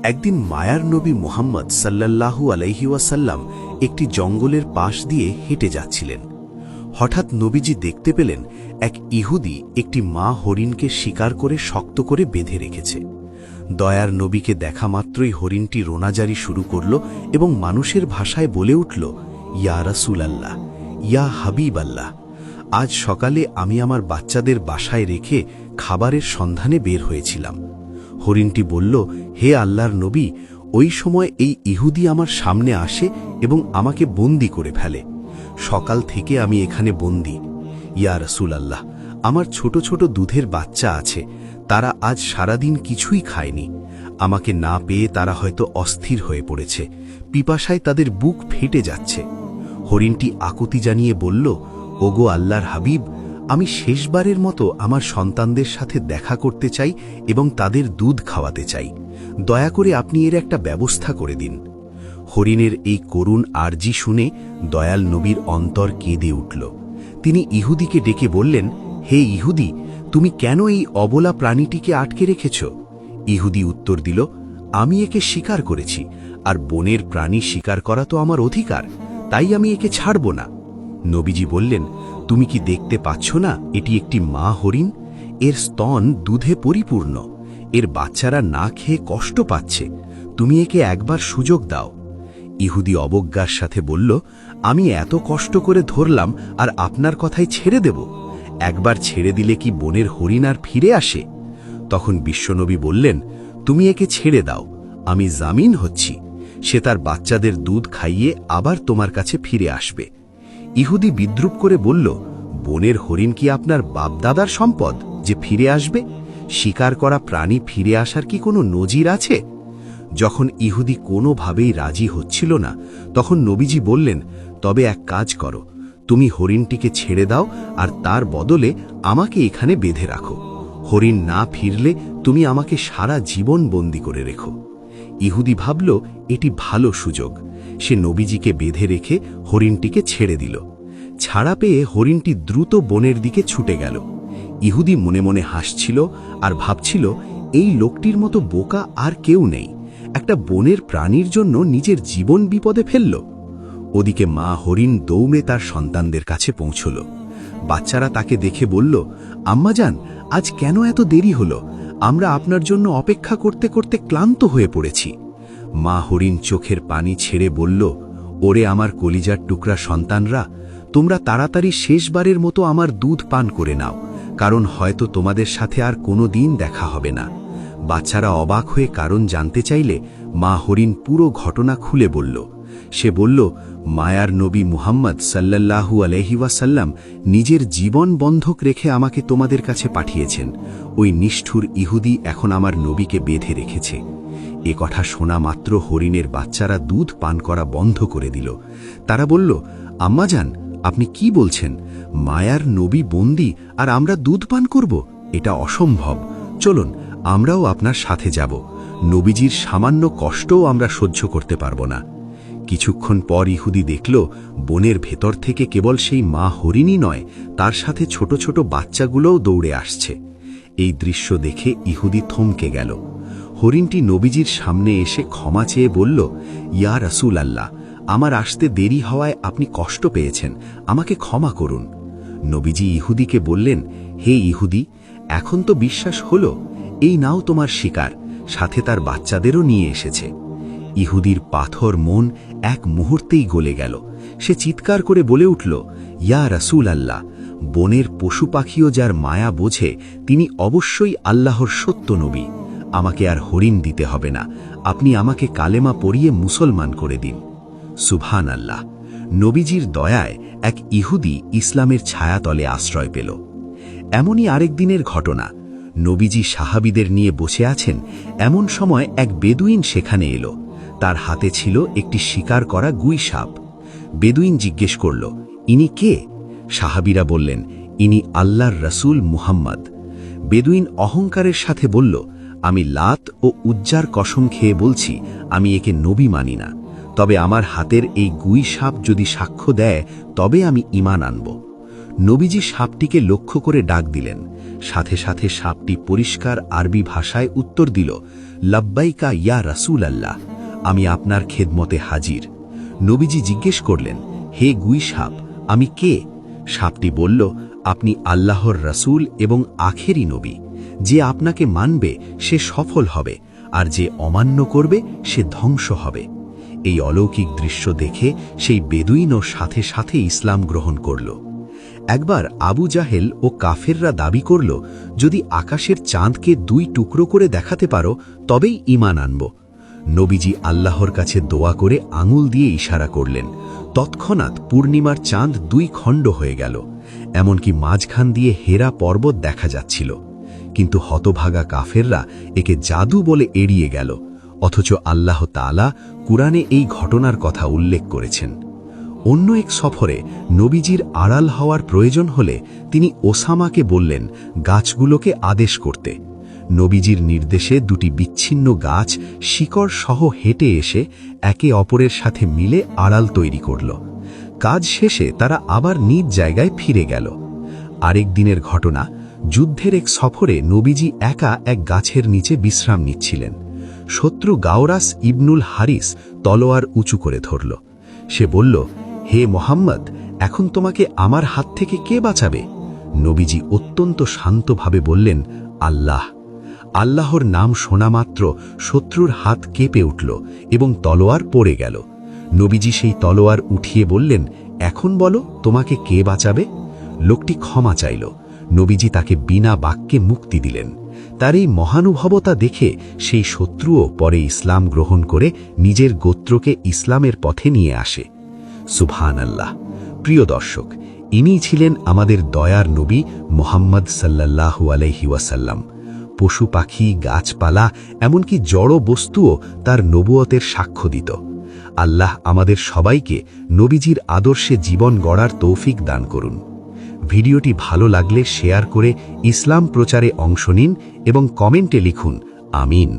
একদিন মায়ার নবী মুহাম্মদ সাল্লাল্লাহু আলাইহি ওয়াসাল্লাম একটি জঙ্গলের পাশ দিয়ে হেঁটে যাচ্ছিলেন। হঠাৎ নবীজি দেখতে পেলেন এক ইহুদি একটি মা হরিণকে শিকার করে শক্ত করে বেঁধে রেখেছে। দয়ার নবীকে দেখা মাত্রই হরিণটি রোনাজারি শুরু করল এবং মানুষের ভাষায় বলে উঠল, ইয়া রাসূলাল্লাহ, ইয়া হাবিব আল্লাহ, আজ সকালে আমি আমার বাচ্চাদের বাসায় রেখে খাবারের সন্ধানে বের হয়েছিলাম। হরিণটি বলল, হে আল্লাহর নবী, ওই সময় এই ইহুদি আমার সামনে আসে এবং আমাকে বন্দী করে ফেলে। সকাল থেকে আমি এখানে বন্দী। ইয়া রাসূলাল্লাহ, আমার ছোট ছোট দুধের বাচ্চা আছে, তারা আজ সারাদিন কিছুই খায়নি। আমাকে না পেয়ে তারা হয়তো অস্থির হয়ে পড়েছে, পিপাসায় তাদের বুক ফেটে যাচ্ছে। হরিণটি আকুতি জানিয়ে বলল, ওগো আল্লাহর হাবিব, আমি শেষবারের মতো আমার সন্তানদের সাথে দেখা করতে চাই এবং তাদের দুধ খাওয়াতে চাই। দয়া করে আপনি এর একটা ব্যবস্থা করে দিন। হরিণের এই করুণ আর্জি শুনে দয়াল নবীর অন্তর কেঁদে উঠল। তিনি ইহুদিকে ডেকে বললেন, হে ইহুদি, তুমি কেন এই অবলা প্রাণীটিকে আটকে রেখেছ? ইহুদি উত্তর দিল, আমি একে শিকার করেছি, আর বনের প্রাণী শিকার করা তো আমার অধিকার, তাই আমি একে ছাড়ব না। নবীজি বললেন, তুমি কি দেখতে পাচ্ছ না এটি একটি মা হরিণ? এর স্তন দুধে পরিপূর্ণ, এর বাচ্চারা না খেয়ে কষ্ট পাচ্ছে, তুমি একে একবার সুযোগ দাও। ইহুদি অবজ্ঞার সাথে বলল, আমি এত কষ্ট করে ধরলাম আর আপনার কথাই ছেড়ে দেব? একবার ছেড়ে দিলে কি বনের হরিণ আর ফিরে আসে? তখন বিশ্বনবী বললেন, তুমি একে ছেড়ে দাও, আমি জামিন হচ্ছি, সে তার বাচ্চাদের দুধ খাইয়ে আবার তোমার কাছে ফিরে আসবে। ইহুদি বিদ্রুপ করে বলল, বনের হরিণ কি আপনার বাপদাদার সম্পদ যে ফিরে আসবে? শিকার করা প্রাণী ফিরে আসার কি কোনো নজির আছে? যখন ইহুদি কোনোভাবেই রাজি হচ্ছিল না, তখন নবীজি বললেন, তবে এক কাজ করো, তুমি হরিণটিকে ছেড়ে দাও আর তার বদলে আমাকে এখানে বেঁধে রাখো। হরিণ না ফিরলে তুমি আমাকে সারা জীবন বন্দী করে রেখো। ইহুদি ভাবল এটি ভালো সুযোগ। সে নবীজিকে বেঁধে রেখে হরিণটিকে ছেড়ে দিল। ছাড়া পেয়ে হরিণটি দ্রুত বনের দিকে ছুটে গেল। ইহুদি মনে মনে হাসছিল আর ভাবছিল, এই লোকটির মতো বোকা আর কেউ নেই, একটা বনের প্রাণীর জন্য নিজের জীবন বিপদে ফেলল। ওদিকে মা হরিণ দৌড়ে তার সন্তানদের কাছে পৌঁছল। বাচ্চারা তাকে দেখে বলল, আম্মাজান, আজ কেন এত দেরি হলো? আমরা আপনার জন্য অপেক্ষা করতে করতে ক্লান্ত হয়ে পড়েছি। মা হরিণ চোখের পানি ছেড়ে বলল, ওরে আমার কলিজার টুকরা সন্তানরা, তোমরা তাড়াতাড়ি শেষবারের মতো আমার দুধ পান করে নাও, কারণ হয়তো তোমাদের সাথে আর কোনো দিন দেখা হবে না। বাচ্চারা অবাক হয়ে কারণ জানতে চাইলে মা হরিণ পুরো ঘটনা খুলে বলল। সে বলল, মায়ার নবী মুহাম্মদ সাল্লাল্লাহু আলাইহি ওয়াসাল্লাম নিজের জীবন বন্ধক রেখে আমাকে তোমাদের কাছে পাঠিয়েছেন। ওই নিষ্ঠুর ইহুদি এখন আমার নবীকে বেঁধে রেখেছে। এ কথা শোনা মাত্র হরিণের বাচ্চারা দুধ পান করা বন্ধ করে দিল। তারা বলল, আম্মাজান, আপনি কি বলছেন? মায়ার নবী বন্দী আর আমরা দুধ পান করব? এটা অসম্ভব। চলুন, আমরাও আপনার সাথে যাব। নবীজির সামান্য কষ্টও আমরা সহ্য করতে পারব না। কিছুক্ষণ পর ইহুদি দেখল, বনের ভেতর থেকে কেবল সেই মা হরিণই নয়, তার সাথে ছোট ছোট বাচ্চাগুলোও দৌড়ে আসছে। এই দৃশ্য দেখে ইহুদি থমকে গেল। হরিণটি নবীজির সামনে এসে ক্ষমা চেয়ে বলল, ইয়া রাসূলাল্লাহ, আমার আসতে দেরি হওয়ায় আপনি কষ্ট পেয়েছেন, আমাকে ক্ষমা করুন। নবীজি ইহুদিকে বললেন, হে ইহুদি, এখন তো বিশ্বাস হলো, এই নাও তোমার শিকার, সাথে তার বাচ্চাদেরও নিয়ে এসেছে। ইহুদির পাথর মন এক মুহূর্তেই গলে গেল। সে চিৎকার করে বলে উঠল, ইয়া রাসূলাল্লাহ, বনের পশু পাখিও যার মায়া বোঝে, তিনি অবশ্যই আল্লাহর সত্য নবী। আমাকে আর হরিণ দিতে হবে না, আপনি আমাকে কালেমা পড়িয়ে মুসলমান করে দিন। সুবহানাল্লাহ। নবীজির দয়ায় এক ইহুদি ইসলামের ছায়াতলে আশ্রয় পেল। এমনই আরেক দিনের ঘটনা। নবীজি সাহাবীদের নিয়ে বসে আছেন, এমন সময় এক বেদুইন সেখানে এলো। তার হাতে ছিল একটি শিকার করা গুই সাপ। বেদুইন জিজ্ঞেস করল, ইনি কে? সাহাবীরা বললেন, ইনি আল্লাহর রাসূল মুহাম্মদ। বেদুইন অহংকারের সাথে বলল, আমি লাত ও উজ্জার কসম খেয়ে বলছি, আমি একে নবী মানি না, তবে আমার হাতের এই গুই সাপ যদি সাক্ষ্য দেয় তবে আমি ঈমান আনব। নবীজি সাপটিকে লক্ষ্য করে ডাক দিলেন। সাথে সাথে সাপটি পরিষ্কার আরবি ভাষায় উত্তর দিল, লাব্বাইকা ইয়া রাসূল আল্লাহ, আমি আপনার খেদমতে হাজির। নবীজি জিজ্ঞেস করলেন, হে গুই সাপ, আমি কে? সাপটি বলল, আপনি আল্লাহর রাসূল এবং আখেরি নবী। যে আপনাকে মানবে সে সফল হবে, আর যে অমান্য করবে সে ধ্বংস হবে। এই অলৌকিক দৃশ্য দেখে সেই বেদুইনও সাথে সাথে ইসলাম গ্রহণ করল। একবার আবু জাহেল ও কাফেররা দাবি করল, যদি আকাশের চাঁদকে 2 টুকরো করে দেখাতে পারো তবেই ঈমান আনব। নবীজি আল্লাহর কাছে দোয়া করে আঙুল দিয়ে ইশারা করলেন। তৎক্ষণাৎ পূর্ণিমার চাঁদ 2 খণ্ড হয়ে গেল, এমনকি মাঝখান দিয়ে হেরা পর্বত দেখা যাচ্ছিল। কিন্তু হতভাগা কাফেররা একে জাদু বলে এড়িয়ে গেল, অথচ আল্লাহ তাআলা কুরআনে এই ঘটনার কথা উল্লেখ করেছেন। অন্য এক সফরে নবীজির আড়াল হওয়ার প্রয়োজন হলে তিনি ওসামাকে বললেন গাছগুলোকে আদেশ করতে। নবীজির নির্দেশে 2টি বিচ্ছিন্ন গাছ শিকড় সহ হেঁটে এসে একে অপরের সাথে মিলে আড়াল তৈরি করল। কাজ শেষে তারা আবার নিজ জায়গায় ফিরে গেল। আরেক দিনের ঘটনা, যুদ্ধের এক সফরে নবীজি একা এক গাছের নিচে বিশ্রাম নিচ্ছিলেন। শত্রু গাওরাস ইবনুল হারিস তলোয়ার উঁচু করে ধরল। সে বলল, হে মোহাম্মদ, এখন তোমাকে আমার হাত থেকে কে বাঁচাবে? নবীজি অত্যন্ত শান্তভাবে বললেন, আল্লাহ। আল্লাহর নাম শোনা মাত্র শত্রুর হাত কেঁপে উঠল এবং তলোয়ার পড়ে গেল। নবীজি সেই তলোয়ার উঠিয়ে বললেন, এখন বলো তোমাকে কে বাঁচাবে? লোকটি ক্ষমা চাইল। নবীজি তাকে বিনা বাক্যে মুক্তি দিলেন। তার এই মহানুভবতা দেখে সেই শত্রুও পরে ইসলাম গ্রহণ করে নিজের গোত্রকে ইসলামের পথে নিয়ে আসে। সুবহানাল্লাহ। প্রিয় দর্শক, ইনিই ছিলেন আমাদের দয়ার নবী মুহাম্মদ সাল্লাল্লাহু আলাইহি ওয়াসাল্লাম। পশু পাখি, গাছপালা, এমনকি জড় বস্তুও তার নবুয়তের সাক্ষ্য দিত। আল্লাহ আমাদের সবাইকে নবীজির আদর্শে জীবন গড়ার তৌফিক দান করুন। ভিডিওটি ভালো লাগলে শেয়ার করে ইসলাম প্রচারে অংশ নিন এবং কমেন্টে লিখুন আমিন।